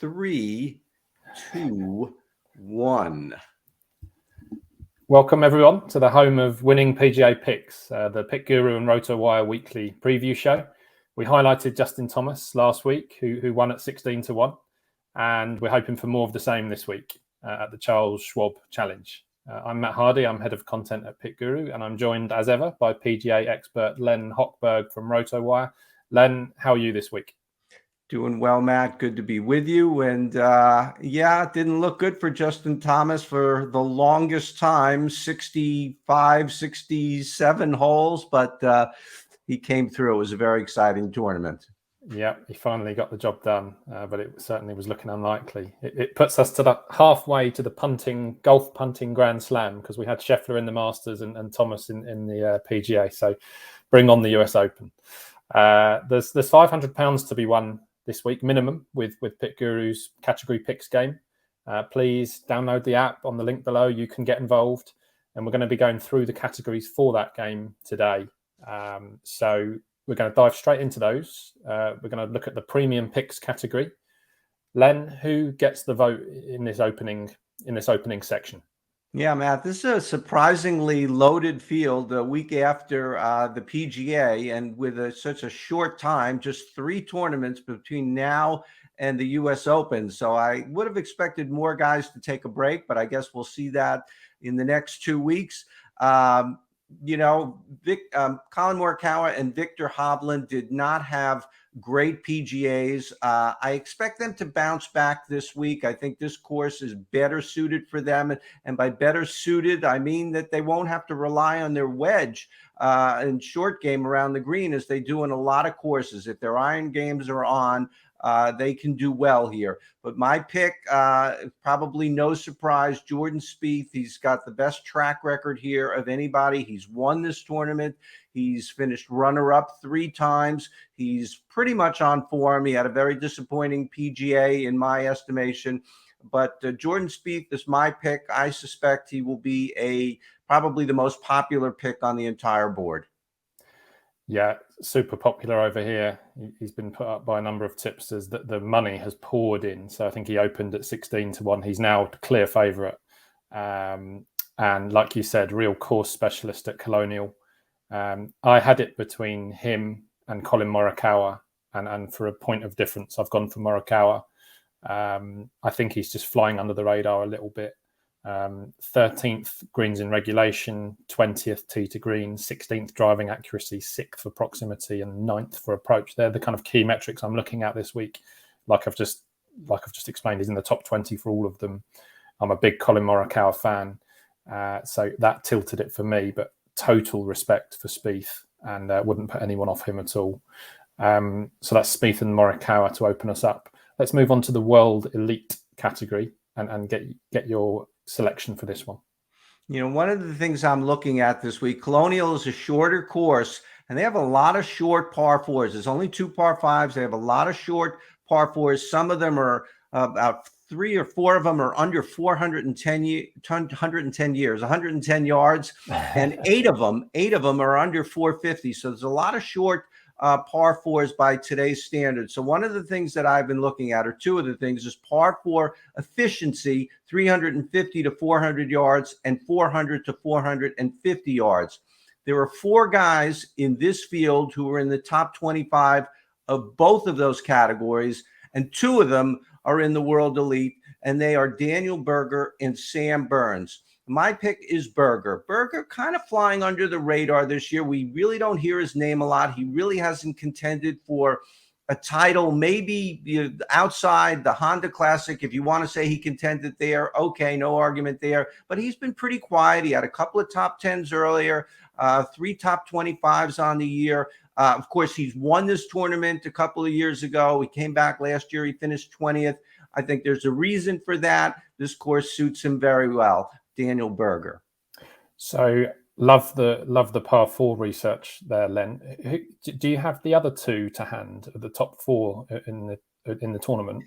3, 2, 1. Welcome, everyone, to the home of winning PGA picks, the PickGuru and RotoWire weekly preview show. We highlighted Justin Thomas last week, who won at 16 to 1, and we're hoping for more of the same this week at the Charles Schwab Challenge. I'm Matt Hardy, I'm head of content at PickGuru, and I'm joined as ever by PGA expert Len Hochberg from RotoWire. Len, how are you this week? Doing well, Matt. Good to be with you. And it didn't look good for Justin Thomas for the longest time, 65, 67 holes, but he came through. It was a very exciting tournament. Yeah, he finally got the job done, but it certainly was looking unlikely. It puts us to the halfway to the golf punting Grand Slam, because we had Scheffler in the Masters and Thomas in the PGA. So bring on the US Open. There's £500 to be won this week, minimum, with PickGuru's category picks game. Please download the app on the link below. You can get involved, and we're going to be going through the categories for that game today. So we're going to dive straight into those. We're going to look at the premium picks category. Len, who gets the vote in this opening section? Yeah, Matt, this is a surprisingly loaded field a week after the PGA, and with such a short time, just 3 tournaments between now and the US Open. So I would have expected more guys to take a break, but I guess we'll see that in the next 2 weeks. Colin Markawa and Victor Hovland did not have great PGAs. I expect them to bounce back this week. I think this course is better suited for them. And by better suited, I mean that they won't have to rely on their wedge and short game around the green as they do in a lot of courses. If their iron games are on, they can do well here. But my pick, probably no surprise, Jordan Spieth. He's got the best track record here of anybody. He's won this tournament. He's finished runner-up 3 times. He's pretty much on form. He had a very disappointing PGA in my estimation. But Jordan Spieth is my pick. I suspect he will be probably the most popular pick on the entire board. Yeah, super popular over here. He's been put up by a number of tipsters that the money has poured in. So I think he opened at 16 to 1. He's now a clear favourite. And like you said, real course specialist at Colonial. I had it between him and Colin Markawa. And for a point of difference, I've gone for Markawa. I think he's just flying under the radar a little bit. 13th greens in regulation, 20th tee to green, 16th driving accuracy, 6th for proximity, and 9th for approach. They're the kind of key metrics I'm looking at this week. Like I've just explained, he's in the top 20 for all of them. I'm a big Colin Markawa fan, so that tilted it for me. But total respect for Spieth, and wouldn't put anyone off him at all. So that's Spieth and Morikawa to open us up. Let's move on to the World Elite category and get your selection for this one. One of the things I'm looking at this week, Colonial is a shorter course, and they have a lot of short par 4s. There's only 2 par 5s. They have a lot of short par 4s. Some of them are about 3 or 4 of them are under 110 years, 110 yards, and 8 of them are under 450. So there's a lot of short par 4s by today's standards. So one of the things that I've been looking at, or 2 of the things, is par 4 efficiency, 350 to 400 yards and 400 to 450 yards. There are 4 guys in this field who are in the top 25 of both of those categories, and 2 of them are in the World Elite, and they are Daniel Berger and Sam Burns. My pick is Berger. Berger kind of flying under the radar this year. We really don't hear his name a lot. He really hasn't contended for a title, maybe outside the Honda Classic. If you want to say he contended there, okay, no argument there. But he's been pretty quiet. He had a couple of top 10s earlier, 3 top 25s on the year. Of course, he's won this tournament a couple of years ago. He came back last year. He finished 20th. I think there's a reason for that. This course suits him very well. Daniel Berger. So love the par 4 research there, Len. Do you have the other 2 to hand, the top 4 in the tournament?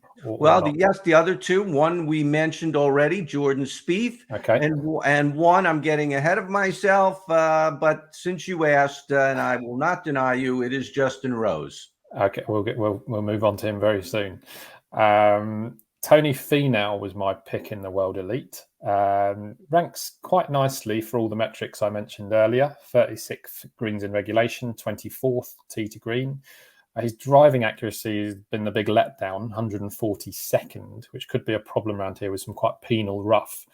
Yes, the other 2. One we mentioned already, Jordan Spieth. Okay. And one, I'm getting ahead of myself, but since you asked, and I will not deny you, it is Justin Rose. Okay, we'll move on to him very soon. Tony Fenow was my pick in the World Elite. Ranks quite nicely for all the metrics I mentioned earlier. 36th greens in regulation, 24th tee to green. His driving accuracy has been the big letdown, 142nd, which could be a problem around here with some quite penal rough.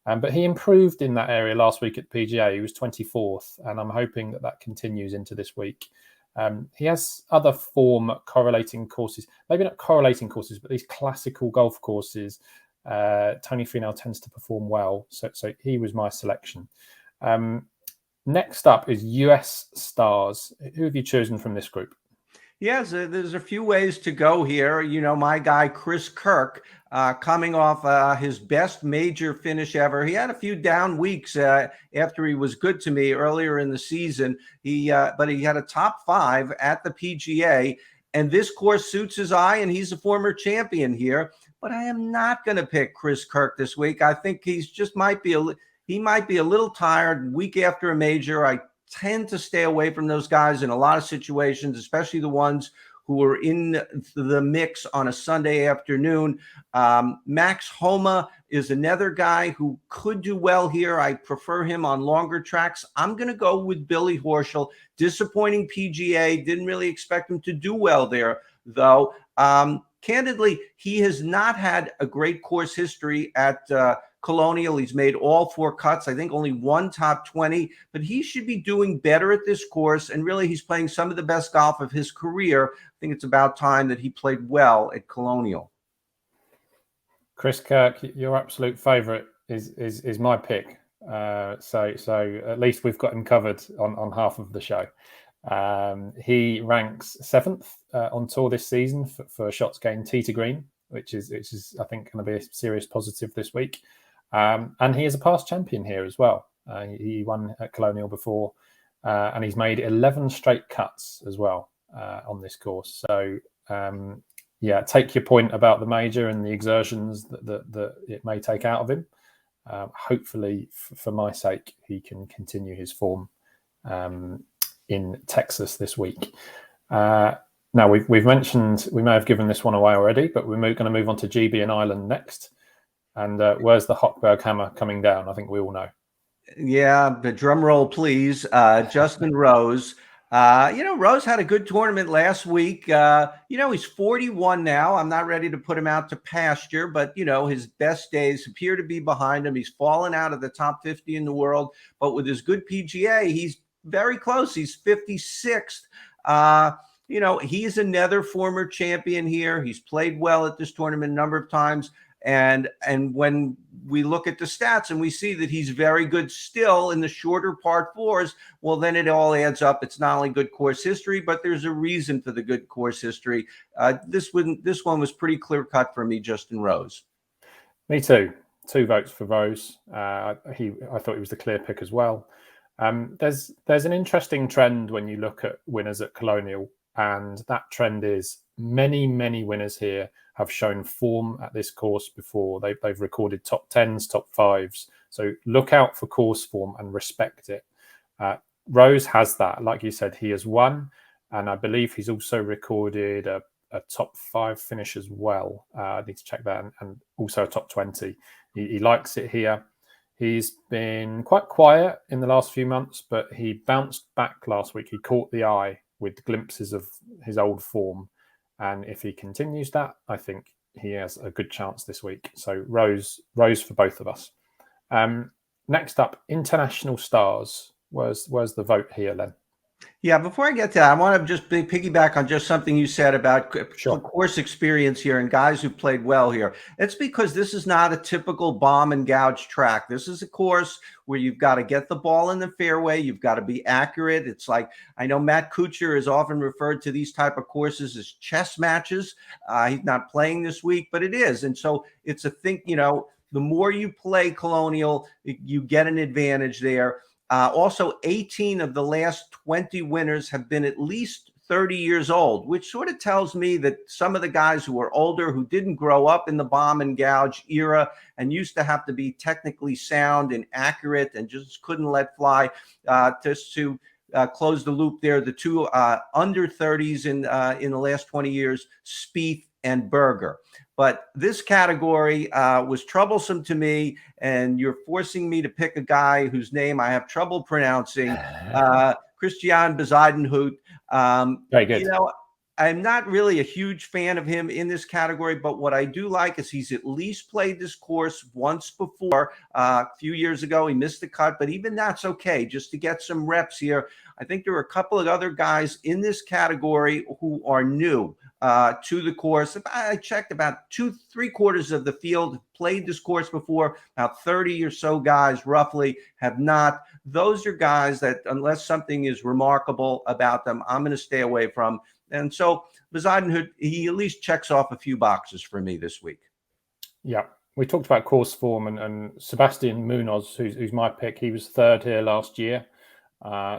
But he improved in that area last week at PGA. He was 24th, and I'm hoping that continues into this week. He has other form correlating courses, maybe not correlating courses, but these classical golf courses. Tony Fenow tends to perform well, so he was my selection. Next up is US Stars. Who have you chosen from this group? Yes, there's a few ways to go here. You know, my guy, Chris Kirk, coming off his best major finish ever. He had a few down weeks after he was good to me earlier in the season. But he had a top 5 at the PGA, and this course suits his eye, and he's a former champion here. But I am not going to pick Chris Kirk this week. I think he might be a little tired week after a major. I tend to stay away from those guys in a lot of situations, especially the ones who are in the mix on a Sunday afternoon. Max Homa is another guy who could do well here. I prefer him on longer tracks. I'm going to go with Billy Horschel. Disappointing PGA. Didn't really expect him to do well there, though. Candidly, he has not had a great course history at Colonial. He's made all 4 cuts. I think only 1 top 20, but he should be doing better at this course. And really, he's playing some of the best golf of his career. I think it's about time that he played well at Colonial. Chris Kirk, your absolute favourite, is my pick. So at least we've got him covered on half of the show. He ranks 7th on tour this season for shots gained tee to green, which is I think going to be a serious positive this week. And he is a past champion here as well. He won at Colonial before, and he's made 11 straight cuts as well on this course. So yeah, take your point about the major and the exertions that it may take out of him. Hopefully, for my sake, he can continue his form in Texas this week. Now, we've mentioned, we may have given this one away already, but we're going to move on to GB and Ireland next. And where's the Hochberg hammer coming down? I think we all know. Yeah, the drum roll, please. Justin Rose. Rose had a good tournament last week. He's 41 now. I'm not ready to put him out to pasture, but, his best days appear to be behind him. He's fallen out of the top 50 in the world, but with his good PGA, he's very close. He's 56th. He's another former champion here. He's played well at this tournament a number of times. And when we look at the stats and we see that he's very good still in the shorter par 4s, well, then it all adds up. It's not only good course history, but there's a reason for the good course history. This one was pretty clear cut for me, Justin Rose. Me too. 2 votes for Rose. I thought he was the clear pick as well. There's an interesting trend when you look at winners at Colonial, and that trend is many winners here have shown form at this course before. They've recorded top 10s, top 5s. So look out for course form and respect it. Rose has that. Like you said, he has won, and I believe he's also recorded a top 5 finish as well. I need to check that, and also a top 20. He likes it here. He's been quite quiet in the last few months, but he bounced back last week. He caught the eye with glimpses of his old form. And if he continues that, I think he has a good chance this week. So Rose for both of us. Next up, International Stars. Where's the vote here, Len? Yeah, before I get to that, I want to just piggyback on just something you said about Sure. course experience here and guys who played well here. It's because this is not a typical bomb and gouge track. This is a course where you've got to get the ball in the fairway. You've got to be accurate. It's like, I know Matt Kuchar is often referred to these type of courses as chess matches. He's not playing this week, but it is. And so it's a thing, the more you play Colonial, you get an advantage there. Also, 18 of the last 20 winners have been at least 30 years old, which sort of tells me that some of the guys who are older, who didn't grow up in the bomb and gouge era and used to have to be technically sound and accurate and just couldn't let fly, just to close the loop there, the 2 under 30s in the last 20 years, Spieth and Berger. But this category was troublesome to me, and you're forcing me to pick a guy whose name I have trouble pronouncing, Christian Bezuidenhout. Very good. I'm not really a huge fan of him in this category, but what I do like is he's at least played this course once before. A few years ago, he missed the cut, but even that's okay, just to get some reps here. I think there are a couple of other guys in this category who are new to the course. I checked, about 3/4 of the field played this course before. About 30 or so guys roughly have not. Those are guys that, unless something is remarkable about them, I'm going to stay away from. And so Bezuidenhout, he at least checks off a few boxes for me this week. Yeah, we talked about course form, and Sebastian Munoz, who's my pick, he was third here last year.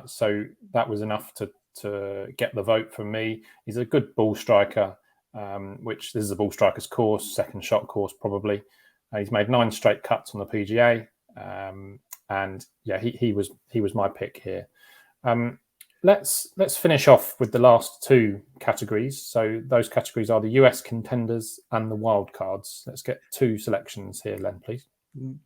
So that was enough to get the vote from me. He's a good ball striker, which this is a ball striker's course, second shot course probably. He's made 9 straight cuts on the PGA. And yeah, he was my pick here. Let's finish off with the last 2 categories. So those categories are the US Contenders and the Wildcards. Let's get 2 selections here, Len, please.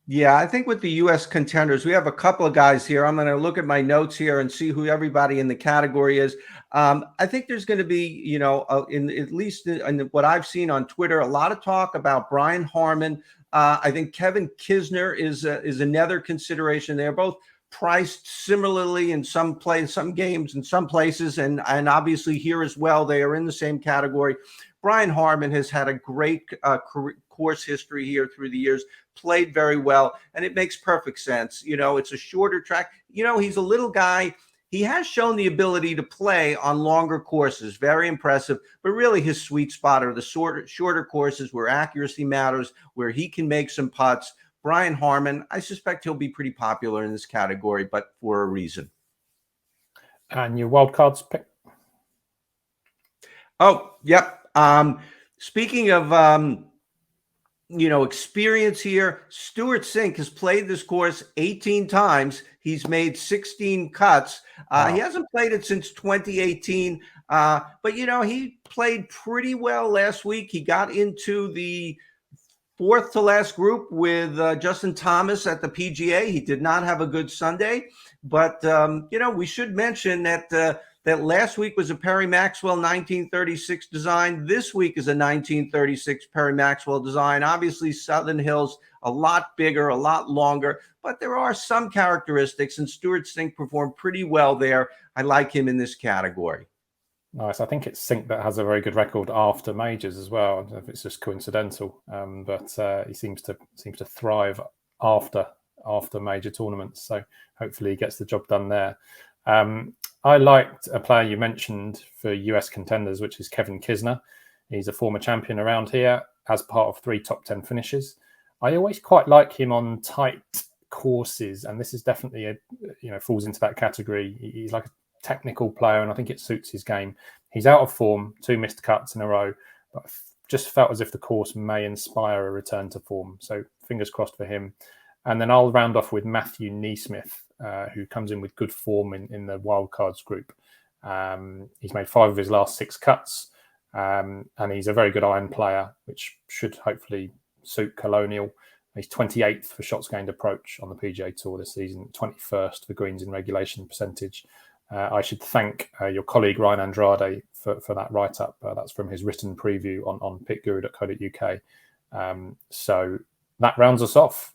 Yeah, I think with the U.S. Contenders, we have a couple of guys here. I'm going to look at my notes here and see who everybody in the category is. I think there's going to be, in at least in what I've seen on Twitter, a lot of talk about Brian Harmon. I think Kevin Kisner is another consideration. They're both priced similarly in some games, in some places, and obviously here as well. They are in the same category. Brian Harmon has had a great course history here through the years, played very well, and it makes perfect sense. It's a shorter track. He's a little guy. He has shown the ability to play on longer courses, very impressive, but really his sweet spot are the shorter courses where accuracy matters, where he can make some putts. Brian Harmon, I suspect he'll be pretty popular in this category, but for a reason. And your wildcards pick? Oh, yep. Speaking of, experience here, Stuart Sink has played this course 18 times. He's made 16 cuts. Wow. He hasn't played it since 2018, but, he played pretty well last week. He got into the 4th to last group with Justin Thomas at the PGA. He did not have a good Sunday, but, we should mention that that last week was a Perry Maxwell 1936 design. This week is a 1936 Perry Maxwell design. Obviously, Southern Hills, a lot bigger, a lot longer, but there are some characteristics, and Stuart Sink performed pretty well there. I like him in this category. Nice. I think it's Sink that has a very good record after majors as well. I don't know if it's just coincidental, but he seems to thrive after major tournaments. So hopefully he gets the job done there. I liked a player you mentioned for US Contenders, which is Kevin Kisner. He's a former champion around here as part of 3 top 10 finishes. I always quite like him on tight courses, and this is definitely falls into that category. He's like a technical player, and I think it suits his game. He's out of form, 2 missed cuts in a row, but just felt as if the course may inspire a return to form. So fingers crossed for him. And then I'll round off with Matthew Neesmith, who comes in with good form in the wildcards group. He's made 5 of his last 6 cuts, and he's a very good iron player, which should hopefully suit Colonial. He's 28th for shots gained approach on the PGA Tour this season, 21st for greens in regulation percentage. I should thank your colleague Ryan Andrade for that write-up. That's from his written preview on pickguru.co.uk. So that rounds us off.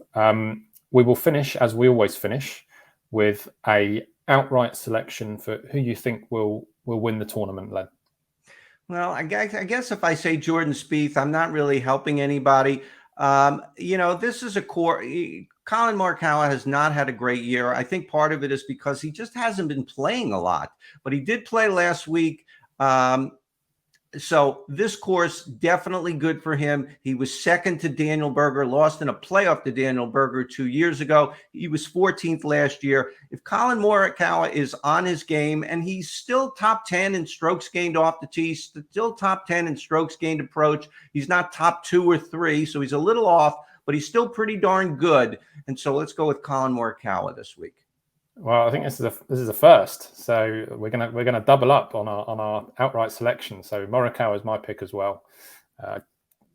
We will finish, as we always finish, with a outright selection for who you think will win the tournament, Len. Well, I guess if I say Jordan Spieth, I'm not really helping anybody. This is a core. Colin Markawa has not had a great year. I think part of it is because he just hasn't been playing a lot, but he did play last week. So this course, definitely good for him. He was second to Daniel Berger, lost in a playoff to Daniel Berger 2 years ago. He was 14th last year. If Colin Morikawa is on his game, and he's still top 10 in strokes gained off the tee, still top 10 in strokes gained approach. He's not top 2 or 3, so he's a little off, but he's still pretty darn good. And so let's go with Colin Morikawa this week. Well, I think this is a first, so we're gonna double up on our outright selection. So Morikawa is my pick as well.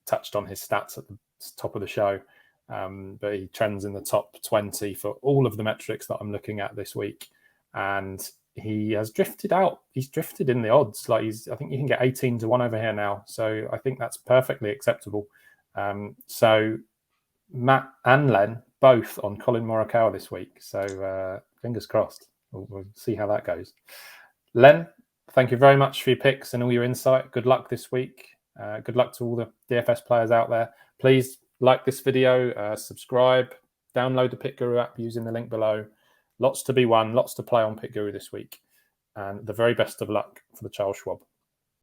Touched on his stats at the top of the show, but he trends in the top 20 for all of the metrics that I'm looking at this week. And he has drifted out. He's drifted in the odds. I think you can get 18 to 1 over here now. So I think that's perfectly acceptable. So Matt and Len both on Colin Markawa this week. So fingers crossed. We'll see how that goes. Len, thank you very much for your picks and all your insight. Good luck this week. Good luck to all the DFS players out there. Please like this video, subscribe, download the PickGuru app using the link below. Lots to be won, lots to play on PickGuru this week. And the very best of luck for the Charles Schwab.